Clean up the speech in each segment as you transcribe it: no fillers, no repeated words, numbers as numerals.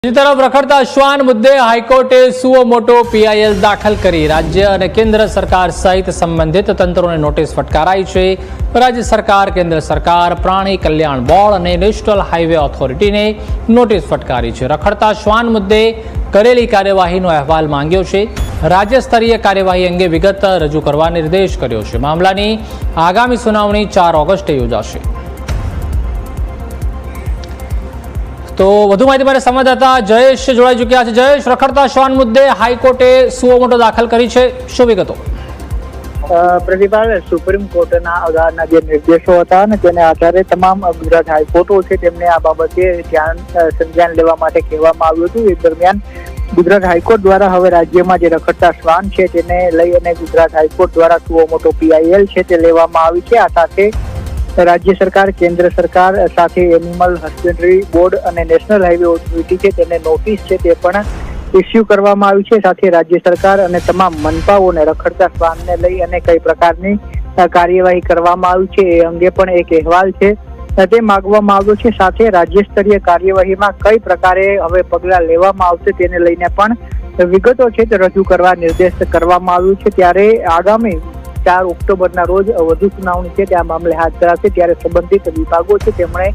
બીજી તરફ રખડતા શ્વાન મુદ્દે હાઈકોર્ટે સુઓ મોટો પીઆઈએલ દાખલ કરી રાજ્ય અને કેન્દ્ર સરકાર સહિત સંબંધિત તંત્રોને નોટિસ ફટકારાઈ છે। રાજ્ય સરકાર, કેન્દ્ર સરકાર, પ્રાણી કલ્યાણ બોર્ડ અને નેશનલ હાઈવે ઓથોરિટીને નોટિસ ફટકારી છે। રખડતા શ્વાન મુદ્દે કરેલી કાર્યવાહીનો અહેવાલ માંગ્યો છે। રાજ્ય સ્તરીય કાર્યવાહી અંગે વિગત રજૂ કરવા નિર્દેશ કર્યો છે। મામલાની આગામી સુનાવણી 4 ઓગસ્ટે યોજાશે। તો વધુ માહિતી માટે સંવાદદાતા જયેશ જોડાઈ ચૂક્યા છે। જયેશ, રખડતા શ્વાન મુદ્દે હાઈકોર્ટે સુઓ મોટો દાખલ કરી છે, શું વિગતો? પ્રતિભાલ, સુપ્રીમ કોર્ટના અગાઉના જે નિર્દેશો હતા અને તેને આધારે તમામ ગુજરાત હાઈકોર્ટો છે તેમને આ બાબતે સંજ્ઞાન લેવા માટે કહેવામાં આવ્યું હતું। એ દરમિયાન ગુજરાત હાઈકોર્ટ દ્વારા હવે રાજ્યમાં જે રખડતા શ્વાન છે તેને લઈ અને ગુજરાત હાઈકોર્ટ દ્વારા સુઓ મોટો પીઆઈએલ છે તે લેવામાં આવી છે। આ સાથે રાજ્ય સરકાર, કેન્દ્ર સરકાર સાથે એનિમલ હસબન્ડરી બોર્ડ અને નેશનલ હાઈવે ઓથોરિટી છે તેને નોટિસ છે તે પણ ઇસ્યુ કરવામાં આવી છે। સાથે રાજ્ય સરકાર અને તમામ મનપાઓને રખડતા શ્વાનને લઈ અને કઈ પ્રકારની કાર્યવાહી કરવામાં આવી છે એ અંગે પણ એક અહેવાલ છે તે માંગવામાં આવ્યો છે। સાથે રાજ્ય સ્તરીય કાર્યવાહીમાં કઈ પ્રકારે હવે પગલાં લેવામાં આવશે તેને લઈને પણ વિગતો છે તે રજૂ કરવા નિર્દેશ કરવામાં આવ્યું છે। ત્યારે આગામી 4 ઓક્ટોબરના રોજ વધુ સુનાવણી છે તે આ મામલે હાથ ધરાશે। ત્યારે સંબંધિત વિભાગો છે તેમણે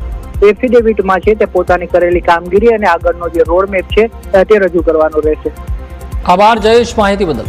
એફિડેવિટમાં છે તે પોતાની કરેલી કામગીરી અને આગળનો જે રોડમેપ છે તે રજૂ કરવાનો રહેશે। આભાર જયેશ, માહિતી બદલ।